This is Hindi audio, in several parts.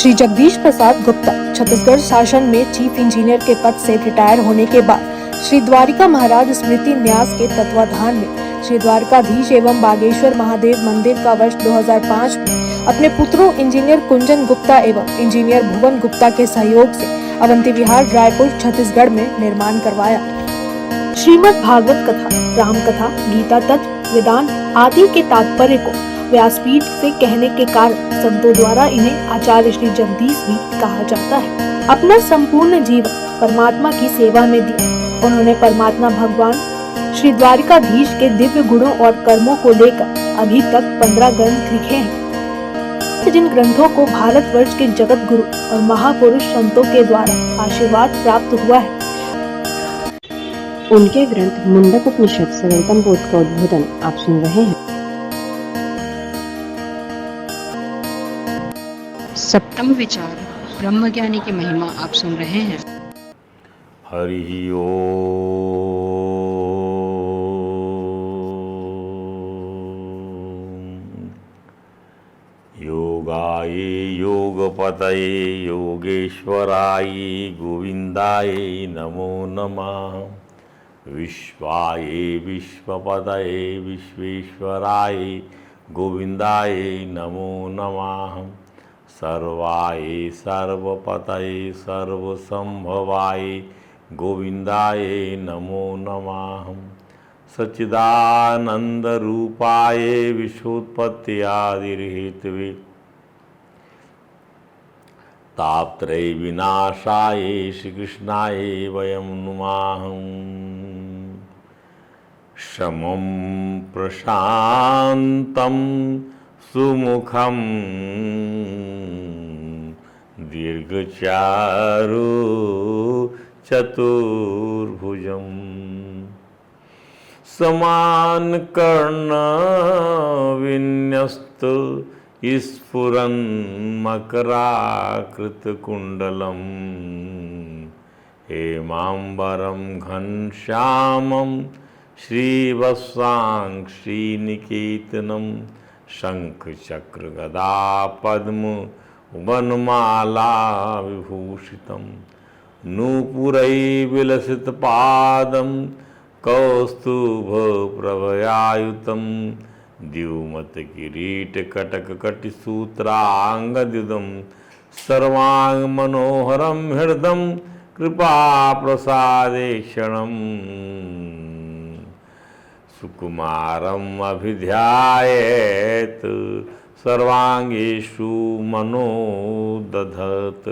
श्री जगदीश प्रसाद गुप्ता छत्तीसगढ़ शासन में चीफ इंजीनियर के पद से रिटायर होने के बाद श्री द्वारिका महाराज स्मृति न्यास के तत्वाधान में श्री द्वारकाधीश एवं बागेश्वर महादेव मंदिर का वर्ष 2005 में अपने पुत्रों इंजीनियर कुंजन गुप्ता एवं इंजीनियर भुवन गुप्ता के सहयोग से अवंती विहार रायपुर छत्तीसगढ़ में निर्माण करवाया। श्रीमद् भागवत कथा, राम कथा, गीता तत्व, वेदांत आदि के तात्पर्य को व्यासपीठ से कहने के कारण संतों द्वारा इन्हें आचार्य श्री जगदीश भी कहा जाता है। अपना संपूर्ण जीवन परमात्मा की सेवा में दिया। उन्होंने परमात्मा भगवान श्री द्वारिकाधीश के दिव्य गुणों और कर्मों को लेकर अभी तक 15 ग्रंथ लिखे हैं, जिन ग्रंथों को भारतवर्ष के जगत गुरु और महापुरुष संतों के द्वारा आशीर्वाद प्राप्त हुआ है। उनके ग्रंथ मुंडक उपनिषद सरलतम बोध का उद्बोधन आप सुन रहे हैं। सप्तम विचार ब्रह्मज्ञानी की महिमा आप सुन रहे हैं। हरि ओम। योगाय योगपतये योगेश्वराय गोविंदाय नमो नमः। विश्वाय विश्वपतये विश्वेश्वराय गोविंदाय नमो नमः। सर्वाय सर्वपतये सर्वसंभवाय गोविंदाय नमो नमः। सच्चिदानंद रूपाय विश्वोत्पत्त्यादिहेतवे तापत्रय विनाशाय श्री कृष्णाय वयं नुमः। शमं प्रशान्तं सुमुखं दीर्घचारु चतुर्भुजं समानकर्ण विन्यस्त स्फुरन्मकराकृतकुण्डलं हेमाम्बरं घनश्यामं श्रीवत्सां श्रीनिकेतनं शंखचक्र गदा पद्म वनमाला विभूषितं नूपुरै विलसित पादं कौस्तुभ प्रभयायुतं द्युमत किरीट कटक कटिसूत्रांगद्युतं सर्वांग मनोहरं हृदं कृपा प्रसादेक्षणम् सुकुमारम् अभिध्यायेत् सर्वांगेषु मनो दधत्।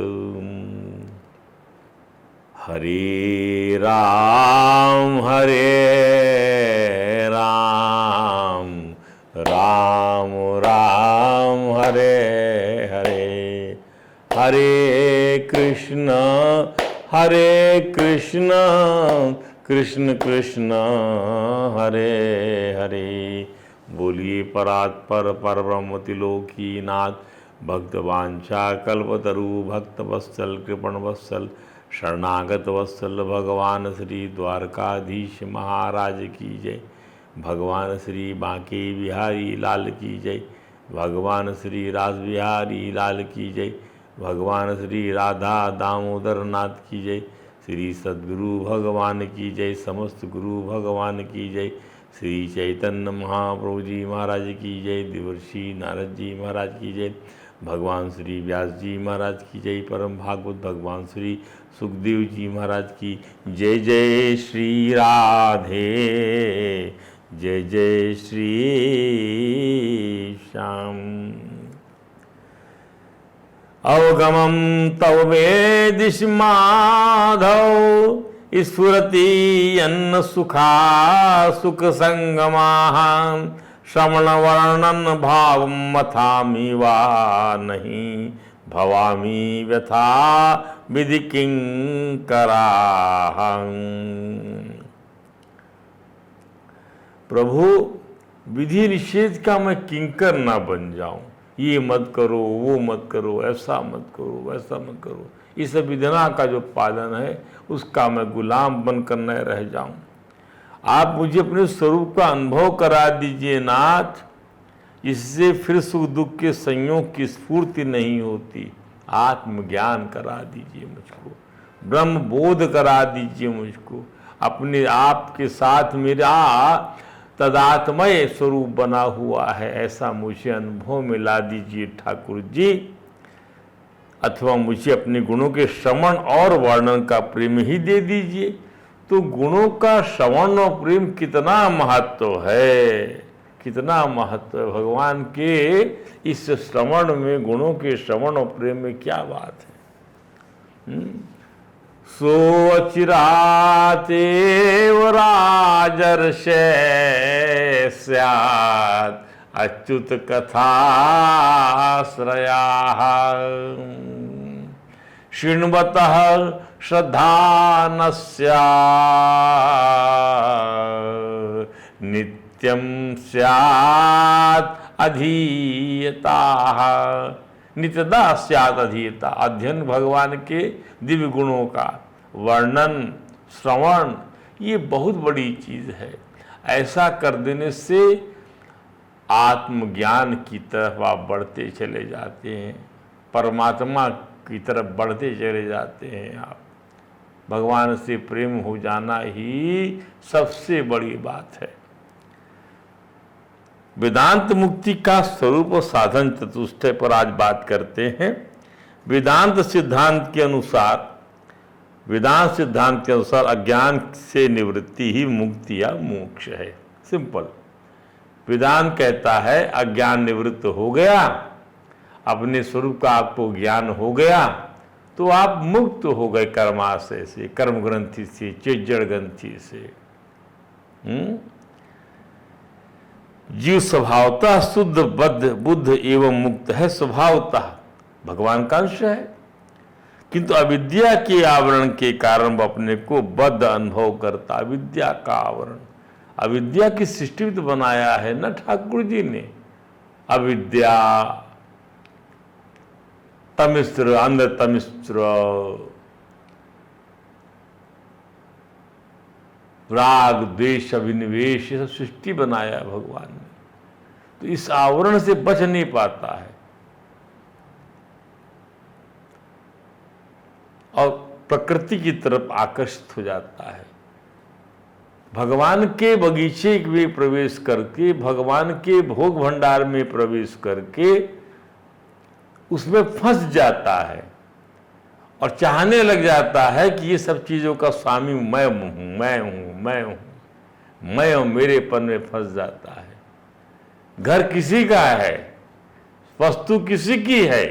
हरे राम राम राम हरे हरे। हरे कृष्ण कृष्ण कृष्ण हरे हरे। बोलिए परात्पर परब्रह्म त्रिलोकीनाथ भक्तवांछा कल्पतरु भक्त वत्सल कृपण वत्सल शरणागत वत्सल भगवान श्री द्वारकाधीश महाराज की जय। भगवान श्री बांके बिहारी लाल की जय। भगवान श्री रास बिहारी लाल की जय। भगवान श्री राधा दामोदर नाथ की जय। श्री सद्गुरु भगवान की जय। समस्त गुरु भगवान की जय। श्री चैतन्य महाप्रभु जी महाराज की जय। देवर्षि नारद जी महाराज की जय। भगवान श्री व्यास जी महाराज की जय। परम भागवत भगवान श्री सुखदेव जी महाराज की जय। जय श्री राधे जय जय श्री श्याम। अवगमं तव वेदिषि माधव स्फुरति यन्न सुखा सुख संगमाः। श्रवण वर्णन भावं मथामि वा नहीं भवामि व्यथा विधि किंकराः। प्रभु विधि निषेध का मैं किंकर ना बन जाऊं। ये मत करो, वो मत करो, ऐसा मत करो, वैसा मत करो। इस विधना का जो पालन है उसका मैं गुलाम बनकर न रह जाऊं। आप मुझे अपने स्वरूप का अनुभव करा दीजिए नाथ, इससे फिर सुख दुख के संयोग की स्फूर्ति नहीं होती। आत्मज्ञान करा दीजिए मुझको, ब्रह्म बोध करा दीजिए मुझको, अपने आप के साथ मेरा तदात्मय स्वरूप बना हुआ है ऐसा मुझे अनुभव में ला दीजिए ठाकुर जी। अथवा मुझे अपने गुणों के श्रवण और वर्णन का प्रेम ही दे दीजिए। तो गुणों का श्रवण और प्रेम कितना महत्व है, कितना महत्व है भगवान के इस श्रवण में, गुणों के श्रवण और प्रेम में क्या बात है। सो अचिरातेव राजर्षे स्यात् अच्युत कथाश्रया शृण्वतः श्रद्धा न स्यात् नित्यं स्यात् अधीयता। नित्यदा स्यात् अधीयता, अध्ययन भगवान के दिव्य गुणों का वर्णन श्रवण, ये बहुत बड़ी चीज है। ऐसा कर देने से आत्मज्ञान की तरफ आप बढ़ते चले जाते हैं, परमात्मा की तरफ बढ़ते चले जाते हैं। आप भगवान से प्रेम हो जाना ही सबसे बड़ी बात है। वेदांत मुक्ति का स्वरूप और साधन चतुष्टय पर आज बात करते हैं। वेदांत सिद्धांत के अनुसार अज्ञान से निवृत्ति ही मुक्ति या मोक्ष है। सिंपल। वेदांत कहता है अज्ञान निवृत्त हो गया, अपने स्वरूप का आपको ज्ञान हो गया तो आप मुक्त हो गए कर्माशय से, कर्म ग्रंथि से, चिज्जड़ ग्रंथि से। जीव स्वभावतः शुद्ध बुद्ध एवं मुक्त है, स्वभावतः भगवान का अंश है, किंतु अविद्या के आवरण के कारण वो अपने को बद्ध अनुभव करता। अविद्या का आवरण, अविद्या की सृष्टि तो बनाया है ना ठाकुर जी ने। अविद्या, तमिस्र, अंध तमिस्र, राग द्वेष अभिनिवेश, ये सब सृष्टि बनाया है भगवान ने। तो इस आवरण से बच नहीं पाता है और प्रकृति की तरफ आकर्षित हो जाता है। भगवान के बगीचे में प्रवेश करके, भगवान के भोग भंडार में प्रवेश करके उसमें फंस जाता है और चाहने लग जाता है कि ये सब चीजों का स्वामी मैं हूं, मैं हूं, मैं हूं, मैं और मेरेपन में फंस जाता है। घर किसी का है, वस्तु किसी की है,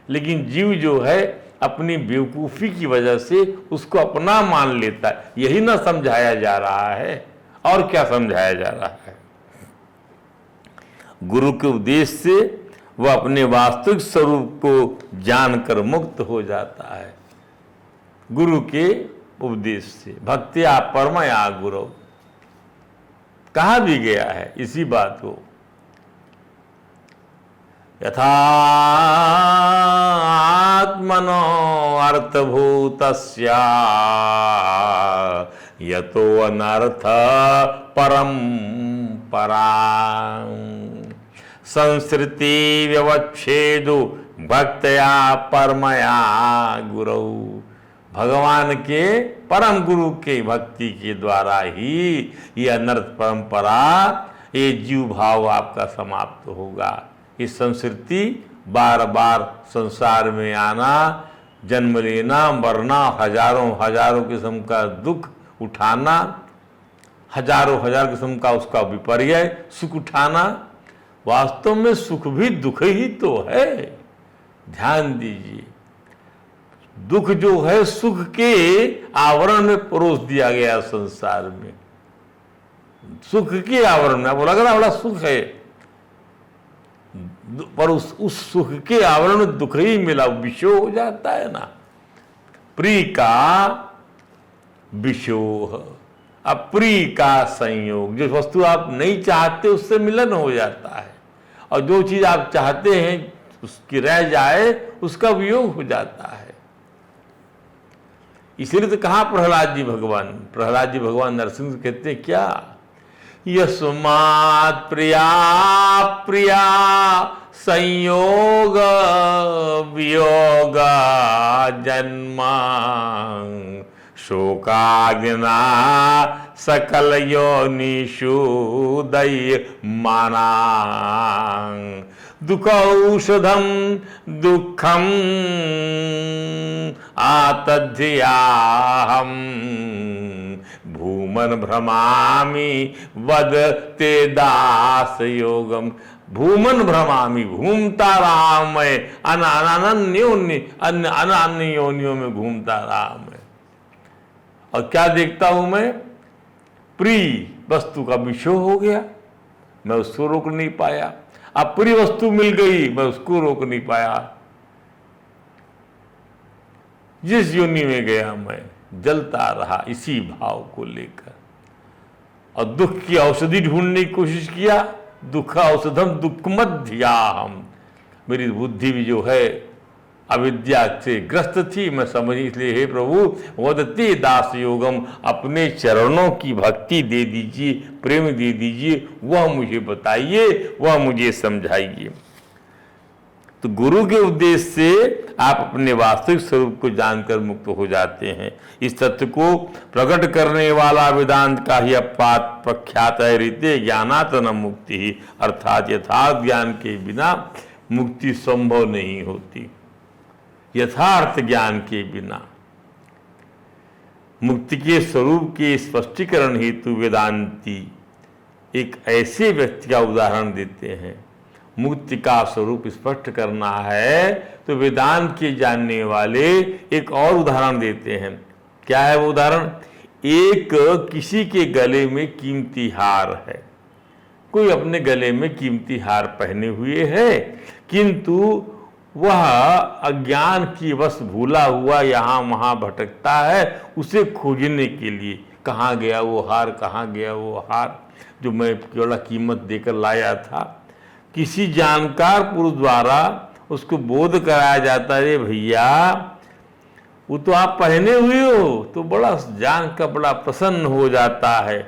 लेकिन जीव जो है अपनी बेवकूफी की वजह से उसको अपना मान लेता है। यही ना समझाया जा रहा है, और क्या समझाया जा रहा है। गुरु के उपदेश से वह अपने वास्तविक स्वरूप को जानकर मुक्त हो जाता है। गुरु के उपदेश से भक्त्या परमया गुरु कहा भी गया है इसी बात को। यथा आत्मनो अर्थभूतस्या यतो अनर्थ परम परा संस्कृति व्यवच्छेदु भक्तया परमया गुरु। भगवान के परम गुरु के भक्ति के द्वारा ही ये अनर्थ परंपरा, ये जीव भाव आपका समाप्त होगा। ये संस्कृति बार बार संसार में आना, जन्म लेना, मरना, हजारों किस्म का दुख उठाना, हजार किस्म का उसका विपर्य सुख उठाना, वास्तव में सुख भी दुख ही तो है। ध्यान दीजिए, दुख जो है सुख के आवरण में परोस दिया गया संसार में। सुख के आवरण में आपको लग रहा बड़ा सुख है, पर उस सुख के आवरण में दुख ही मिला, विषोह हो जाता है ना। प्रिय का विषोह, अप्रिय का संयोग। जो वस्तु आप नहीं चाहते उससे मिलन हो जाता है, और जो चीज आप चाहते हैं उसकी रह जाए उसका वियोग हो जाता है। इसलिए तो कहा प्रहलाद जी भगवान नरसिंह कहते हैं क्या, यस्मात् प्रिया प्रिया संयोग वियोग जन्मा शोकाग्ना सकल योनिषु दयमाना दुख औषधम दुखम आतध्याहम भूमन भ्रमामि वदते दास योगम। भूमन भ्रमामि, घूमता रहा मैं, अन्य योनियों में घूमता रहा मैं। और क्या देखता हूं मैं? प्रिय वस्तु का विषय हो गया, मैं उसको रोक नहीं पाया। अब प्रिय वस्तु मिल गई, मैं उसको रोक नहीं पाया। जिस योनि में गया मैं जलता रहा इसी भाव को लेकर, और दुख की औषधि ढूंढने की कोशिश किया। दुख औषधम दुःखमध्याहम्। मेरी बुद्धि भी जो है अविद्या से ग्रस्त थी, मैं समझ, इसलिए हे प्रभु वदते दास योगम, अपने चरणों की भक्ति दे दीजिए, प्रेम दे दीजिए, वह मुझे बताइए, वह मुझे समझाइए। तो गुरु के उद्देश्य से आप अपने वास्तविक स्वरूप को जानकर मुक्त हो जाते हैं। इस तथ्य को प्रकट करने वाला वेदांत का ही अपात प्रख्यात है रीते ज्ञानात न मुक्ति ही, अर्थात यथार्थ ज्ञान के बिना मुक्ति संभव नहीं होती। यथार्थ ज्ञान के बिना मुक्ति के स्वरूप के स्पष्टीकरण हेतु वेदांती एक ऐसे व्यक्ति का उदाहरण देते हैं। मुक्ति का स्वरूप स्पष्ट करना है तो वेदांत के जानने वाले एक और उदाहरण देते हैं। क्या है वो उदाहरण? एक किसी के गले में कीमती हार है, कोई अपने गले में कीमती हार पहने हुए है, किंतु वह अज्ञान की वश भूला हुआ यहाँ वहाँ भटकता है। उसे खोजने के लिए कहाँ गया वो हार, कहाँ गया वो हार जो मैं केवल कीमत देकर लाया था। किसी जानकार पुरुष द्वारा उसको बोध कराया जाता है, भैया वो तो आप पहने हुए हो, तो बड़ा जान का बड़ा प्रसन्न हो जाता है।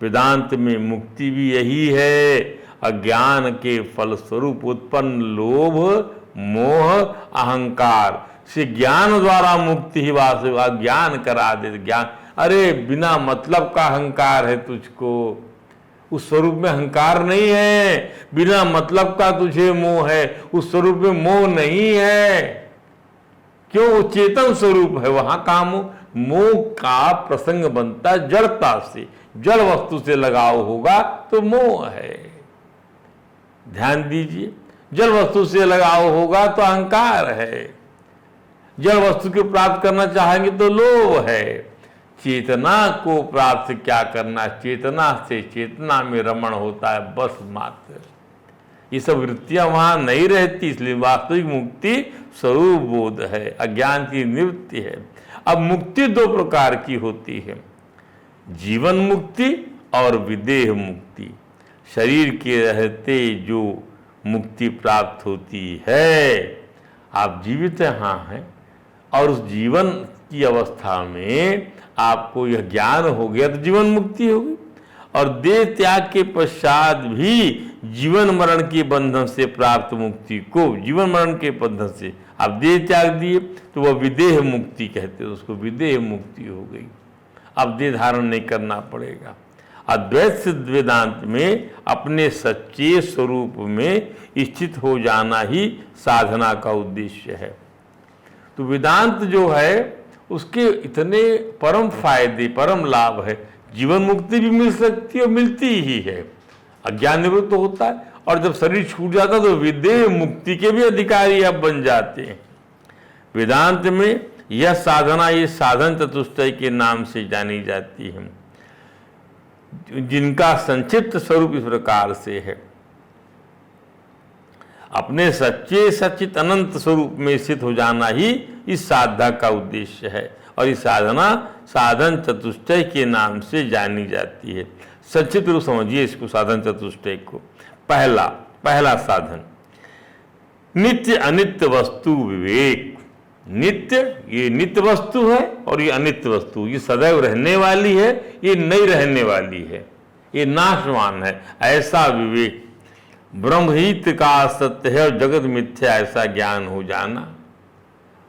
वेदांत में मुक्ति भी यही है। अज्ञान के फलस्वरूप उत्पन्न लोभ मोह अहंकार से ज्ञान द्वारा मुक्ति ही वास्तविक अज्ञान करा दे। ज्ञान, अरे बिना मतलब का अहंकार है तुझको, उस स्वरूप में अहंकार नहीं है। बिना मतलब का तुझे मोह है, उस स्वरूप में मोह नहीं है। क्यों? वो चेतन स्वरूप है, वहां का मोह का प्रसंग बनता है जड़ता से। जड़ वस्तु से लगाव होगा तो मोह है। ध्यान दीजिए, जड़ वस्तु से लगाव होगा तो अहंकार है। जड़ वस्तु को प्राप्त करना चाहेंगे तो लोभ है। चेतना को प्राप्त क्या करना? चेतना से चेतना में रमण होता है बस मात्र। ये सब वृत्तियां वहां नहीं रहती, इसलिए वास्तविक मुक्ति स्वरूप बोध है, अज्ञान की निवृत्ति है। अब मुक्ति दो प्रकार की होती है, जीवन मुक्ति और विदेह मुक्ति। शरीर के रहते जो मुक्ति प्राप्त होती है, आप जीवित यहाँ हैं और उस जीवन की अवस्था में आपको यह ज्ञान हो गया तो जीवन मुक्ति होगी। और देह त्याग के पश्चात भी जीवन मरण के बंधन से प्राप्त मुक्ति को, जीवन मरण के बंधन से आप देह त्याग दिए तो वह विदेह मुक्ति कहते हैं, उसको विदेह मुक्ति हो गई। अब देह धारण नहीं करना पड़ेगा। अद्वैत सिद्ध वेदांत में अपने सच्चे स्वरूप में स्थित हो जाना ही साधना का उद्देश्य है। तो वेदांत जो है उसके इतने परम फायदे, परम लाभ है। जीवन मुक्ति भी मिल सकती है और मिलती ही है। अज्ञान निवृत्त होता है और जब शरीर छूट जाता है तो विदेह मुक्ति के भी अधिकारी आप बन जाते हैं। वेदांत में यह साधना, ये साधन चतुष्टय के नाम से जानी जाती है, जिनका संक्षिप्त स्वरूप इस प्रकार से है। अपने सच्चे सचित अनंत स्वरूप में स्थित हो जाना ही इस साधना का उद्देश्य है और इस साधना साधन चतुष्टय के नाम से जानी जाती है। संक्षिप्त रूप समझिए इसको, साधन चतुष्टय को। पहला साधन नित्य अनित्य वस्तु विवेक। नित्य, ये नित्य वस्तु है और ये अनित्य वस्तु, ये सदैव रहने वाली है, ये नहीं रहने वाली है। ये नाशवान है। ऐसा विवेक, ब्रह्म ही त्रिकाल सत्य है और जगत मिथ्या, ऐसा ज्ञान हो जाना।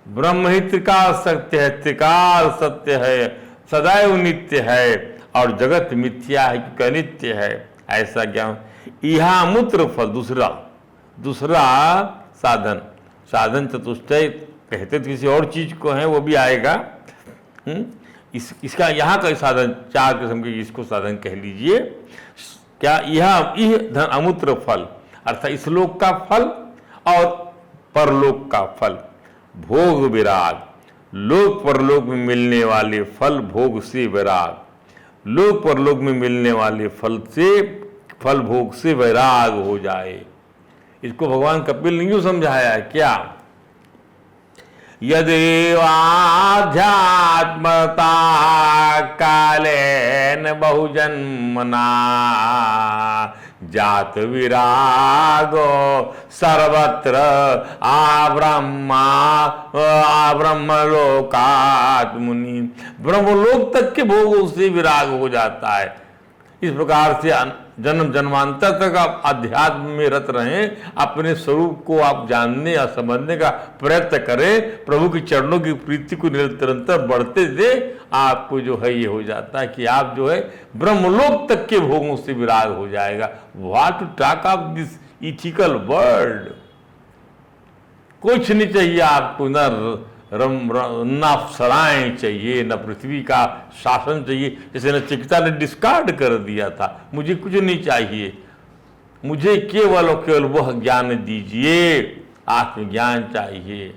ब्रह्म ही त्रिकाल सत्य है, त्रिकाल सत्य है, सदैव नित्य है, और जगत मिथ्या है क्योंकि अनित्य है, ऐसा ज्ञान। इहा मूत्र फल, दूसरा साधन, साधन चतुष्टय कहते तो किसी और चीज को है, वो भी आएगा। इसका यहाँ का साधन 4 किस्म के, इसको साधन कह लीजिए। क्या यह धन अमूत्र फल, अर्थात इस लोक का फल और परलोक का फल। भोग विराग, लोक परलोक में मिलने वाले फल भोग से विराग, लोक परलोक में मिलने वाले फल भोग से वैराग हो जाए। इसको भगवान कपिल ने यूं समझाया है क्या? यदेवाध्यात्मता कालेन बहुजन्मना जात विरागो सर्वत्र ब्रह्मलोकात् मुनि, ब्रह्मलोक तक के भोगों से विराग हो जाता है। इस प्रकार से जन्म जन्मांतर तक आप अध्यात्म में रत रहें, अपने स्वरूप को आप जानने या समझने का प्रयत्न करें, प्रभु के चरणों की प्रीति को निरंतर बढ़ते दे, आपको जो है ये हो जाता है कि आप जो है ब्रह्मलोक तक के भोगों से विराग हो जाएगा। What to talk of this ethical world. कुछ नहीं चाहिए आपको, न अप्सराएं चाहिए, न पृथ्वी का शासन चाहिए। जैसे नचिकेता ने डिस्कार्ड कर दिया था, मुझे कुछ नहीं चाहिए, मुझे केवल और केवल वह ज्ञान दीजिए, आत्मज्ञान चाहिए।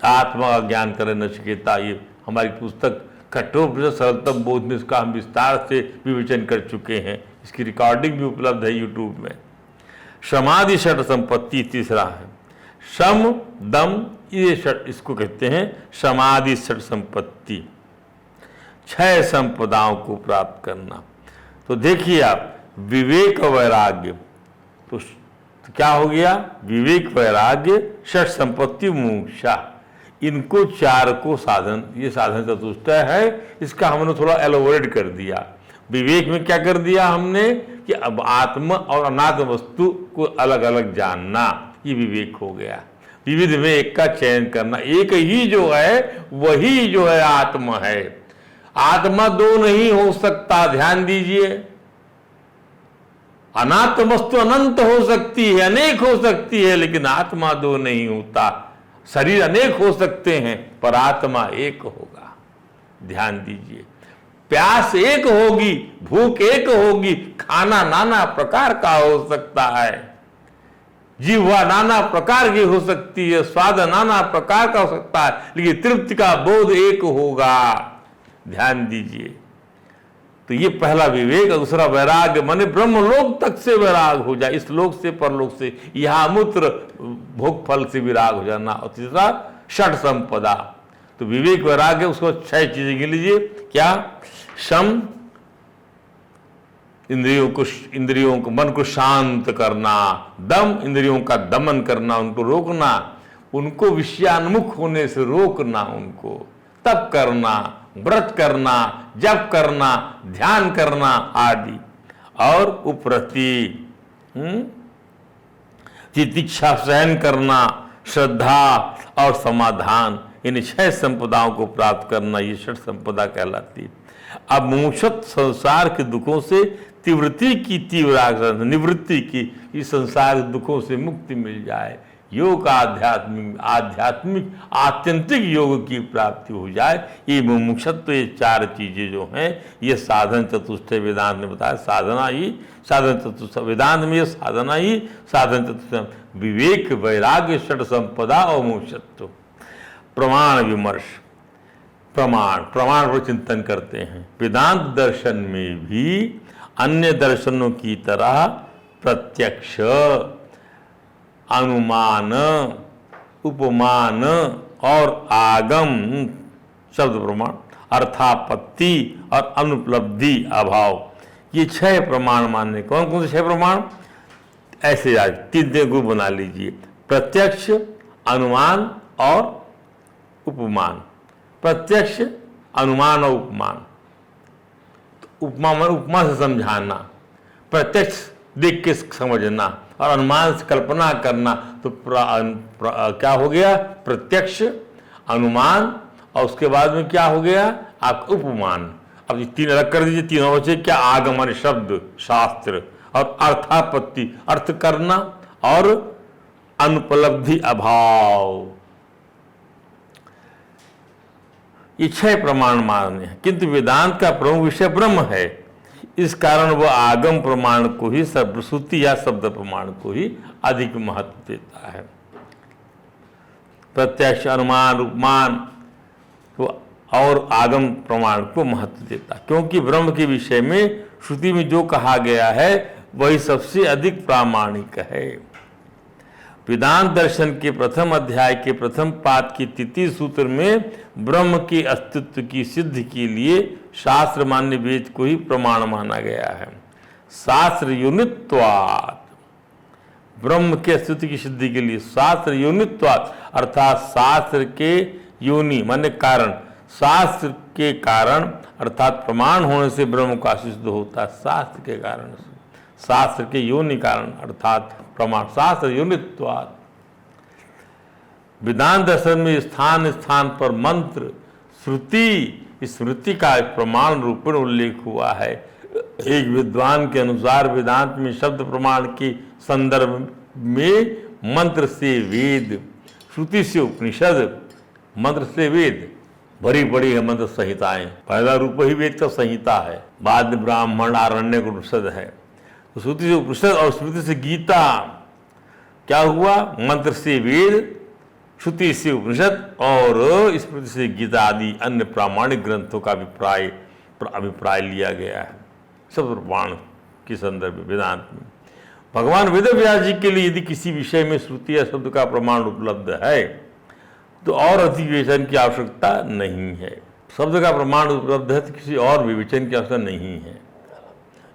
आत्मा का ज्ञान करें नचिकेता, ये हमारी पुस्तक कठोर सरलतम बोध में इसका हम विस्तार से विवेचन कर चुके हैं। इसकी रिकॉर्डिंग भी उपलब्ध है यूट्यूब में। समाधि षट संपत्ति तीसरा है। सम दम, ये षट, इसको कहते हैं समाधि षट संपत्ति, 6 संपदाओं को प्राप्त करना। तो देखिए आप, विवेक वैराग्य, तो क्या हो गया? विवेक वैराग्य षट संपत्ति मोक्षा, इनको 4 को साधन, ये साधन चतुष्टय है। इसका हमने थोड़ा एलोबोरेट कर दिया। विवेक में क्या कर दिया हमने कि अब आत्म और अनात्म वस्तु को अलग अलग जानना, ये विवेक हो गया। विविध में एक का चयन करना, एक ही जो है वही जो है आत्मा है। आत्मा 2 नहीं हो सकता, ध्यान दीजिए। अनात्म वस्तु अनंत हो सकती है, अनेक हो सकती है, लेकिन आत्मा 2 नहीं होता। शरीर अनेक हो सकते हैं पर आत्मा एक होगा, ध्यान दीजिए। प्यास एक होगी, भूख एक होगी, खाना नाना प्रकार का हो सकता है, जीवा नाना प्रकार की हो सकती है, स्वाद नाना प्रकार का हो सकता है, लेकिन तृप्ति का बोध एक होगा, ध्यान दीजिए। तो ये पहला विवेक। दूसरा वैराग्य, माने ब्रह्मलोक तक से वैराग हो जाए, इस लोक से परलोक से, यहां मूत्र भोग फल से विराग हो जाना। और तीसरा षट संपदा। तो विवेक वैराग्य, उसको 6 चीजें गिन लीजिए। क्या? सम, इंद्रियों को मन को शांत करना। दम, इंद्रियों का दमन करना, उनको रोकना, उनको विषयान्मुख होने से रोकना, उनको तप करना, व्रत करना, जप करना, ध्यान करना आदि। और उपरति, तितिक्षा सहन करना, श्रद्धा और समाधान, इन 6 संपदाओं को प्राप्त करना, ये षट संपदा कहलाती है। अब मुमुक्षुत्व संसार के दुखों से तीव्रति की तीव्र निवृत्ति की, इस संसार के दुखों से मुक्ति मिल जाए, योग आध्यात्मिक आत्यंतिक योग की प्राप्ति हो जाए, ये मुमुक्षुत्व, ये 4 चीजें जो हैं, ये साधन चतुष्टय वेदांत ने बताया। साधना ही साधन चतुष्टय, वेदांत में ये साधना ही साधन चतुष्टय, विवेक वैराग्य षट संपदा और मुमुक्षुत्व। प्रमाण विमर्श, प्रमाण पर चिंतन करते हैं। वेदांत दर्शन में भी अन्य दर्शनों की तरह प्रत्यक्ष, अनुमान, उपमान और आगम शब्द प्रमाण, अर्थापत्ति और अनुपलब्धि अभाव, ये 6 प्रमाण मानने। कौन कौन से 6 प्रमाण? ऐसे आज 3 ग्रुप बना लीजिए। प्रत्यक्ष, अनुमान और उपमान। प्रत्यक्ष, अनुमान और उपमान। तो उपमा में उपमा से समझाना, प्रत्यक्ष देख के समझना और अनुमान से कल्पना करना, तो क्या हो गया? प्रत्यक्ष, अनुमान, और उसके बाद में क्या हो गया? आप उपमान। अब ये तीन अलग कर दीजिए, तीनों बचे क्या? आगम माने शब्द, शास्त्र, और अर्थापत्ति अर्थ करना, और अनुपलब्धि अभाव। ये 6 प्रमाण मान्य है, किंतु वेदांत का प्रमुख विषय ब्रह्म है। इस कारण वह आगम प्रमाण को ही, श्रुति या शब्द प्रमाण को ही अधिक महत्व देता है। प्रत्यक्ष, अनुमान, उपमान और आगम प्रमाण को महत्व देता, क्योंकि ब्रह्म के विषय में श्रुति में जो कहा गया है वही सबसे अधिक प्रामाणिक है। वेदांत दर्शन के प्रथम अध्याय के प्रथम पाद के तृतीय सूत्र में ब्रह्म के अस्तित्व की सिद्धि के लिए शास्त्र मान्य वेद को ही प्रमाण माना गया है। शास्त्र योनित्वात्, ब्रह्म के अस्तित्व की सिद्धि के लिए शास्त्र योनित्वात्, अर्थात शास्त्र के योनि माने कारण, शास्त्र के कारण अर्थात प्रमाण होने से ब्रह्म का सिद्ध होता है। शास्त्र के कारण से, शास्त्र के योनि कारण अर्थात प्रमाण, शास्त्र योनित्वात्। वेदांत दर्शन में स्थान स्थान पर मंत्र, श्रुति, स्मृति का प्रमाण रूपेण उल्लेख हुआ है। एक विद्वान के अनुसार वेदांत में शब्द प्रमाण के संदर्भ में मंत्र से वेद, श्रुति से उपनिषद, मंत्र से वेद, बड़ी बड़ी है मंत्र संहिताएं। पहला रूप ही वेद का संहिता है, बाद में ब्राह्मण, आरण्यक, उपनिषद है। तो श्रुति से उपनिषद और स्मृति से गीता, क्या हुआ? मंत्र से वेद, श्रुति से उपनिषद और स्मृति से गीता आदि अन्य प्रामाणिक ग्रंथों का अभिप्राय लिया गया है शब्द प्रमाण के संदर्भ में वेदांत में। भगवान वेदव्यास जी के लिए यदि किसी विषय में श्रुति या शब्द का प्रमाण उपलब्ध है तो और अधिक विवेचन की आवश्यकता नहीं है। शब्द का प्रमाण उपलब्ध है तो किसी और विवेचन की आवश्यकता नहीं है।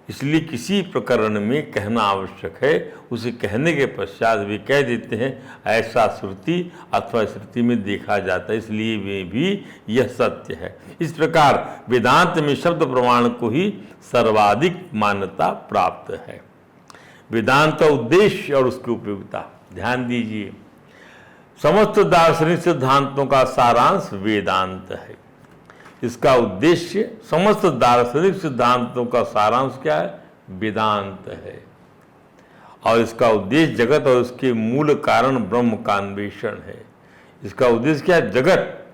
इसलिए किसी प्रकरण में कहना आवश्यक है, उसे कहने के पश्चात वे कह देते हैं ऐसा श्रुति अथवा स्मृति में देखा जाता है, इसलिए वे भी यह सत्य है। इस प्रकार वेदांत में शब्द प्रमाण को ही सर्वाधिक मान्यता प्राप्त है। वेदांत का उद्देश्य और उसकी उपयोगिता ध्यान दीजिए। समस्त दार्शनिक सिद्धांतों का सारांश वेदांत है। इसका उद्देश्य, समस्त दार्शनिक सिद्धांतों का सारांश क्या है? वेदांत है। और इसका उद्देश्य जगत और उसके मूल कारण ब्रह्म का अन्वेषण है। इसका उद्देश्य क्या है? जगत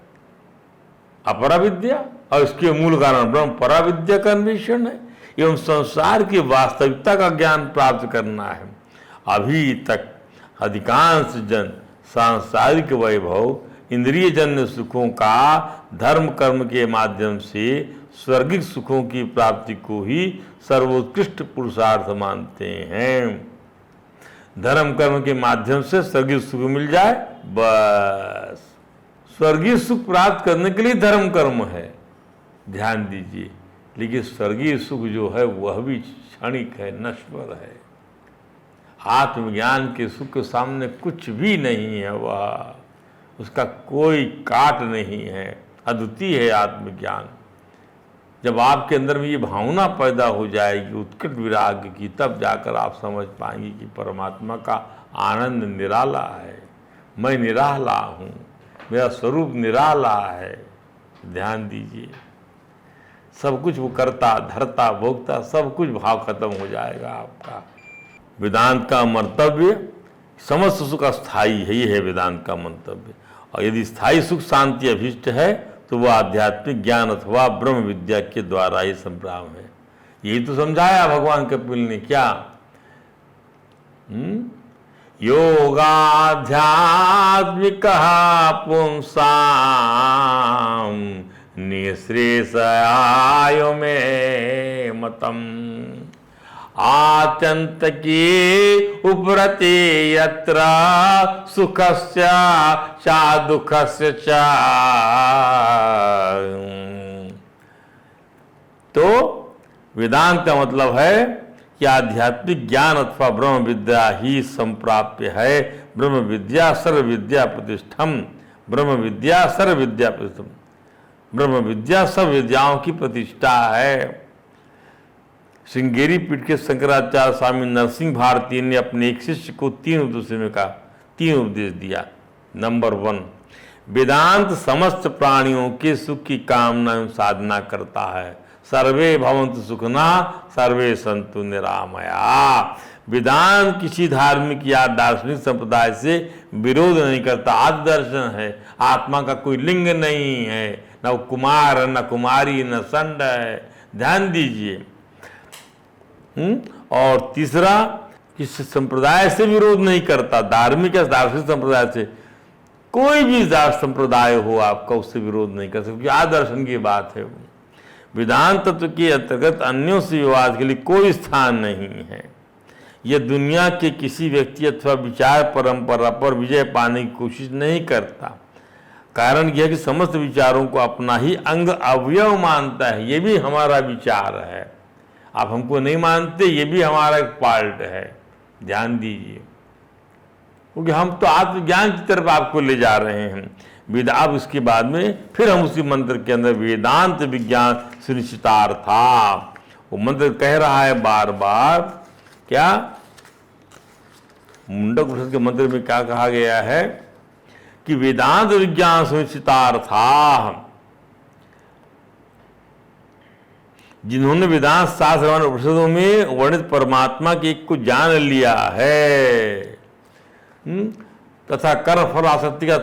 अपराविद्या और इसके मूल कारण ब्रह्म पराविद्या का अन्वेषण है, एवं संसार की वास्तविकता का ज्ञान प्राप्त करना है। अभी तक अधिकांश जन सांसारिक वैभव, इंद्रिय जन्य सुखों का धर्म कर्म के माध्यम से स्वर्गिक सुखों की प्राप्ति को ही सर्वोत्कृष्ट पुरुषार्थ मानते हैं। धर्म कर्म के माध्यम से स्वर्गीय सुख मिल जाए, बस स्वर्गीय सुख प्राप्त करने के लिए धर्म कर्म है, ध्यान दीजिए। लेकिन स्वर्गीय सुख जो है वह भी क्षणिक है, नश्वर है। आत्मज्ञान के सुख के सामने कुछ भी नहीं है, वह उसका कोई काट नहीं है, अद्वितीय है आत्मज्ञान। जब आपके अंदर में ये भावना पैदा हो जाएगी उत्कट विराग की, तब जाकर आप समझ पाएंगे कि परमात्मा का आनंद निराला है, मैं निराला हूँ, मेरा स्वरूप निराला है। ध्यान दीजिए, सब कुछ वो करता धरता भोगता, सब कुछ भाव खत्म हो जाएगा आपका। वेदांत का मंतव्य समस्त सुख अस्थायी है, ये है वेदांत का मंतव्य। और यदि स्थायी सुख शांति अभिष्ट है तो वह आध्यात्मिक ज्ञान अथवा ब्रह्म विद्या के द्वारा ही संप्राम है। यही तो समझाया भगवान कपिल ने, क्या? योगाध्यात्मिक पुंसाम निःश्रेषाय में मतम आत्यंत की उपरते यत्र सुखस्य चा दुखस्य चा। तो वेदांत का मतलब है कि आध्यात्मिक ज्ञान अथवा ब्रह्म विद्या ही संप्राप्य है। ब्रह्म विद्या सर्व विद्या प्रतिष्ठम, ब्रह्म विद्या सर्व विद्या प्रतिष्ठम, ब्रह्म विद्या सब विद्याओं की प्रतिष्ठा है। श्रृंगेरी पीठ के शंकराचार्य स्वामी नरसिंह भारती ने अपने एक शिष्य को 3 उपदेशों में कहा, 3 उपदेश दिया। नंबर 1, वेदांत समस्त प्राणियों के सुख की कामना एवं साधना करता है। सर्वे भवन्तु सुखना सर्वे सन्तु निरामया। वेदांत किसी धार्मिक या दार्शनिक संप्रदाय से विरोध नहीं करता। आदि दर्शन है, आत्मा का कोई लिंग नहीं है, न कुमार है, न कुमारी, न संड है। ध्यान दीजिए। और तीसरा, किसी संप्रदाय से विरोध नहीं करता। धार्मिक या दार्शनिक संप्रदाय से, कोई भी संप्रदाय हो आपका, उससे विरोध नहीं कर सकते, आदर्शन की बात है। वेदांत तत्व के अंतर्गत अन्यों से विवाद के लिए कोई स्थान नहीं है। यह दुनिया के किसी व्यक्ति अथवा विचार परंपरा पर विजय पाने की कोशिश नहीं करता। कारण यह कि समस्त विचारों को अपना ही अंग अवयव मानता है। ये भी हमारा विचार है, आप हमको नहीं मानते, ये भी हमारा एक पार्ट है। ध्यान दीजिए, क्योंकि हम तो आत्मज्ञान की तरफ आपको ले जा रहे हैं। अब उसके बाद में फिर हम उसी मंत्र के अंदर वेदांत विज्ञान सुनिश्चितार्था, वो मंत्र कह रहा है बार बार। क्या मुंडक उपनिषद के मंत्र में क्या कहा गया है कि वेदांत विज्ञान सुनिश्चितार्था, जिन्होंने वेदांत शास्त्र उपनिषदों में वर्णित परमात्मा के एक को जान लिया है तथा कर्म फल आसक्ति का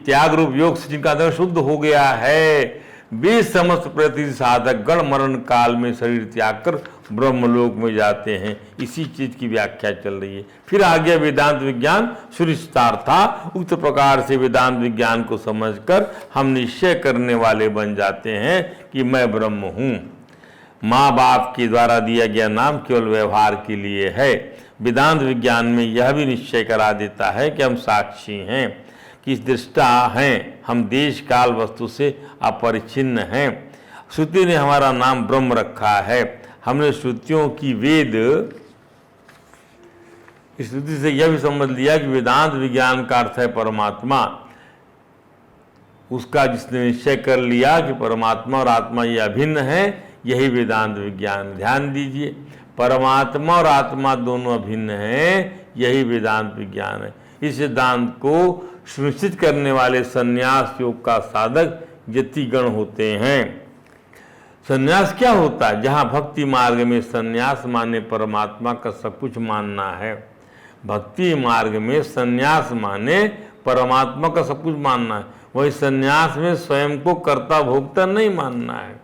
त्याग रूप योग से जिनका अंतर शुद्ध हो गया है, वे समस्त प्रति साधक गण मरण काल में शरीर त्याग कर ब्रह्मलोक में जाते हैं। इसी चीज की व्याख्या चल रही है। फिर आ गया वेदांत विज्ञान सुनिश्चितार्था। उक्त प्रकार से वेदांत विज्ञान को समझकर हम निश्चय करने वाले बन जाते हैं कि मैं ब्रह्म हूँ। माँ बाप के द्वारा दिया गया नाम केवल व्यवहार के लिए है। वेदांत विज्ञान में यह भी निश्चय करा देता है कि हम साक्षी हैं, कि दृष्टा हैं, हम देश काल वस्तु से अपरिच्छिन्न हैं। श्रुति ने हमारा नाम ब्रह्म रखा है। हमने श्रुतियों की श्रुति से यह भी समझ लिया कि वेदांत विज्ञान का अर्थ है परमात्मा। उसका जिसने निश्चय कर लिया कि परमात्मा और आत्मा ये अभिन्न है, यही वेदांत विज्ञान। ध्यान दीजिए, परमात्मा और आत्मा दोनों अभिन्न हैं, यही वेदांत विज्ञान है। इस सिद्धांत को सुनिश्चित करने वाले संन्यास योग का साधक यतिगण होते हैं। संन्यास क्या होता है? जहाँ भक्ति मार्ग में संन्यास माने परमात्मा का सब कुछ मानना है। भक्ति मार्ग में संन्यास माने परमात्मा का सब कुछ मानना है। वही संन्यास में स्वयं को कर्ता भोक्ता नहीं मानना है।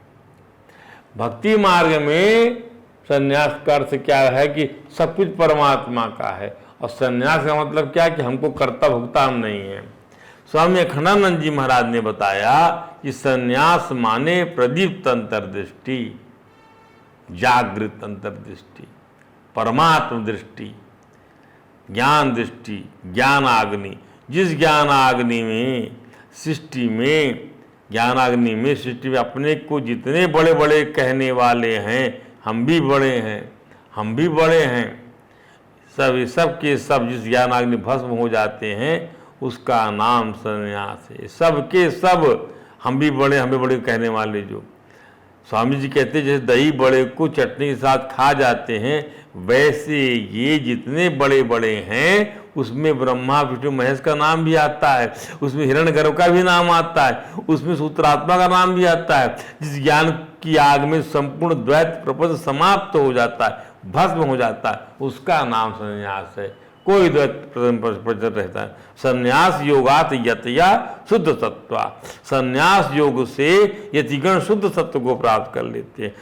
भक्ति मार्ग में संन्यास का अर्थ क्या है कि सब कुछ परमात्मा का है, और संन्यास का मतलब क्या कि हमको कर्ता भोक्ता हम नहीं है। स्वामी अखंडानंद जी महाराज ने बताया कि संन्यास माने प्रदीप्त अंतर्दृष्टि, जागृत अंतर्दृष्टि, परमात्म दृष्टि, ज्ञान दृष्टि, ज्ञानाग्नि। जिस ज्ञानाग्नि में सृष्टि में सृष्टि में अपने को जितने बड़े बड़े कहने वाले हैं, हम भी बड़े हैं, हम भी बड़े हैं, सब के सब जिस ज्ञानाग्नि भस्म हो जाते हैं, उसका नाम संन्यास है। सब के सब हम भी बड़े कहने वाले, जो स्वामी जी कहते हैं जैसे दही बड़े को चटनी के साथ खा जाते हैं, वैसे ये जितने बड़े बड़े हैं उसमें ब्रह्मा विष्णु महेश का नाम भी आता है, उसमें हिरण्यगर्भ का भी नाम आता है, उसमें सूत्रात्मा का नाम भी आता है। जिस ज्ञान की आग में संपूर्ण द्वैत प्रपंच समाप्त हो जाता है, भस्म हो जाता है, उसका नाम संन्यास है। कोई द्वैत प्रपंच रहता है। संन्यास योगात यतया शुद्ध सत्वा, संन्यास योग से यतिगण शुद्ध सत्व को प्राप्त कर लेते हैं।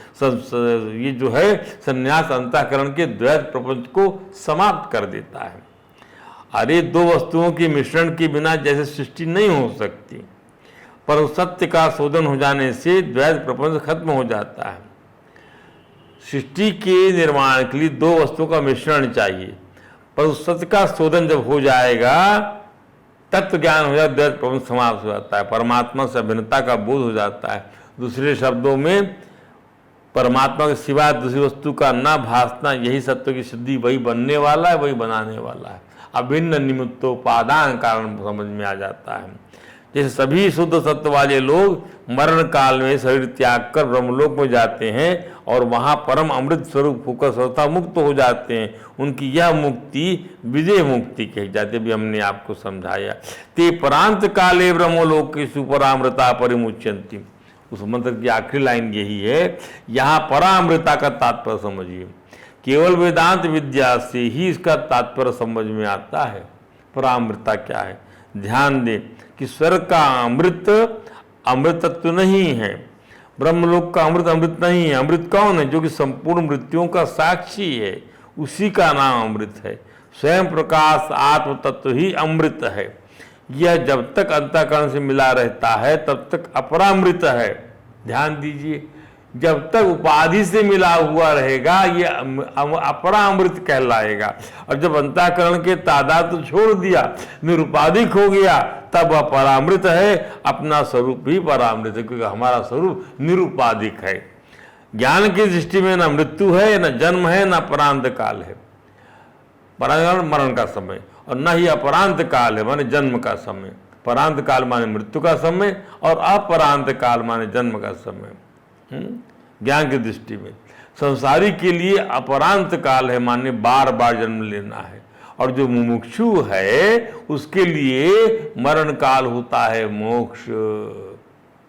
ये जो है संन्यास अंतःकरण के द्वैत प्रपंच को समाप्त कर देता है। अरे दो वस्तुओं के मिश्रण के बिना जैसे सृष्टि नहीं हो सकती, पर सत्य का शोधन हो जाने से द्वैत प्रपंच खत्म हो जाता है। सृष्टि के निर्माण के लिए दो वस्तुओं का मिश्रण चाहिए, पर उस सत्य का शोधन जब हो जाएगा, तत्व ज्ञान हो जाए, द्वैत प्रपंच समाप्त हो जाता है, परमात्मा से अभिन्नता का बोध हो जाता है। दूसरे शब्दों में परमात्मा के सिवा दूसरी वस्तु का न भासना, यही सत्य की सिद्धि, वही बनने वाला है, वही बनाने वाला है। अभिन्न निमित्तोपादान कारण समझ में आ जाता है। जैसे सभी शुद्ध सत्व वाले लोग मरण काल में शरीर त्याग कर ब्रह्मलोक में जाते हैं और वहाँ परम अमृत स्वरूप होकर स्वतः मुक्त हो जाते हैं, उनकी यह मुक्ति विजय मुक्ति कही जाती है। भी हमने आपको समझाया। ते परांत काले ब्रह्मलोक की सुपरामृता परिमुच्यंती, उस मंत्र की आखिरी लाइन यही है। यहाँ परामृता का तात्पर्य समझिए, केवल वेदांत विद्या से ही इसका तात्पर्य समझ में आता है। परामृता क्या है? ध्यान दें कि स्वर्ग का अमृत अमृतत्व नहीं है, ब्रह्मलोक का अमृत अमृत नहीं है। अमृत कौन है? जो कि संपूर्ण मृत्युओं का साक्षी है, उसी का नाम अमृत है। स्वयं प्रकाश आत्म तत्व ही अमृत है। यह जब तक अंतःकरण से मिला रहता है तब तक अपरामृत है। ध्यान दीजिए, जब तक उपाधि से मिला हुआ रहेगा ये अपरामृत कहलाएगा, और जब अंतःकरण के तादाद तो छोड़ दिया, निरुपाधिक हो गया, तब वह परामृत है। अपना स्वरूप ही परामृत है, क्योंकि हमारा स्वरूप निरुपाधिक है। ज्ञान की दृष्टि में न मृत्यु है, न जन्म है, न परांत काल है। परांत मरण का समय, और न ही अपरांत काल है माने जन्म का समय। परांत काल माने मृत्यु का समय, और अपरांत काल माने जन्म का समय। ज्ञान की दृष्टि में संसारी के लिए अपरांत काल है माने बार बार जन्म लेना है, और जो मुमुक्षु है उसके लिए मरण काल होता है मोक्ष।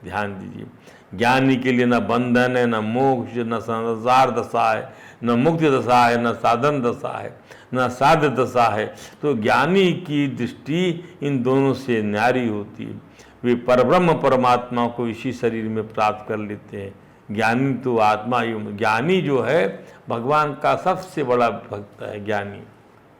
ध्यान दीजिए, ज्ञानी के लिए न बंधन है, न मोक्ष, न संसार दशा है, न मुक्ति दशा है, न साधन दशा है, न साध्य दशा है। तो ज्ञानी की दृष्टि इन दोनों से न्यारी होती है। वे परब्रह्म परमात्मा को इसी शरीर में प्राप्त कर लेते हैं। ज्ञानी तो आत्मा ही, ज्ञानी जो है भगवान का सबसे बड़ा भक्त है ज्ञानी,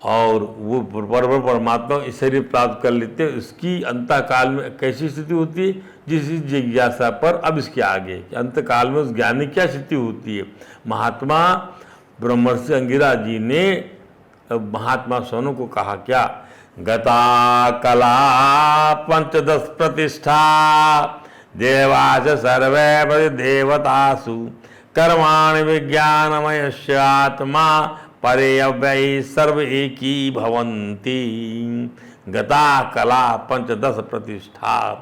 और वो परब्रह्म परमात्मा इस शरीर प्राप्त कर लेते हैं। इसकी अंतकाल में कैसी स्थिति होती है? जिस जिज्ञासा पर अब इसके आगे अंतकाल में उस ज्ञानी क्या स्थिति होती है। महात्मा ब्रह्मर्षि अंगिरा जी ने महात्मा सोनू को कहा क्या? गता कला पंचदश प्रतिष्ठा देवास सर्वे देवतासु कर्माणि विज्ञानमयस्य आत्मा परे अव्ययी सर्व एकी भवन्ति। गता कला पंचदश प्रतिष्ठा,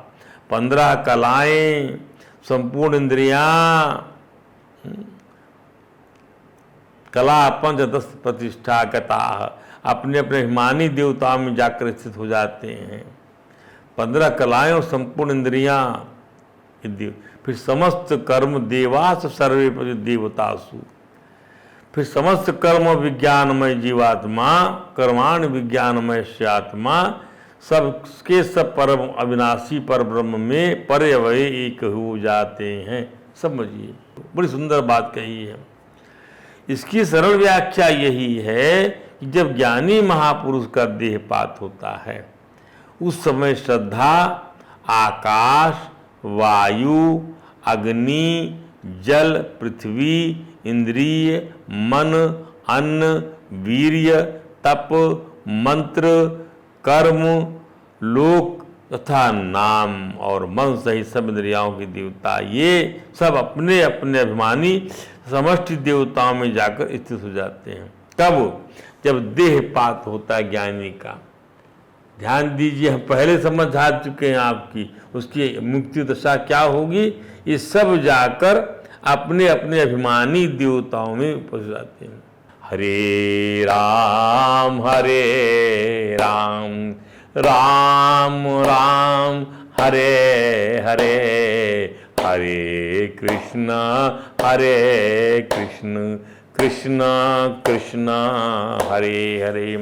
15 कलाएं, संपूर्ण इंद्रियां, कला पंचदश प्रतिष्ठा गता, अपने अपने हिमानी देवताओं में जाकर स्थित हो जाते हैं। 15 कलाएं और संपूर्ण इंद्रियां, फिर समस्त कर्म देवास सर्वे देवतासु, फिर समस्त कर्म विज्ञानमय जीवात्मा, कर्माण विज्ञानमय आत्मा, सबके सब परम अविनाशी पर ब्रह्म में पर्यवय एक हो जाते हैं। समझिए, बड़ी सुंदर बात कही है। इसकी सरल व्याख्या यही है कि जब ज्ञानी महापुरुष का देहपात होता है उस समय श्रद्धा, आकाश, वायु, अग्नि, जल, पृथ्वी, इंद्रिय, मन, अन्न, वीर्य, तप, मंत्र, कर्म, लोक तथा नाम और मन सहित सब इंद्रियाओं के देवता, ये सब अपने अपने अभिमानी समष्टि देवताओं में जाकर स्थित हो जाते हैं। कब? जब देहपात होता है ज्ञानी का। ध्यान दीजिए, हम पहले समझा चुके हैं आपकी उसकी मुक्ति दशा क्या होगी। ये सब जाकर अपने अपने अभिमानी देवताओं में पहुंच जाते हैं। हरे राम राम राम हरे हरे, हरे कृष्ण कृष्ण कृष्ण हरे हरे।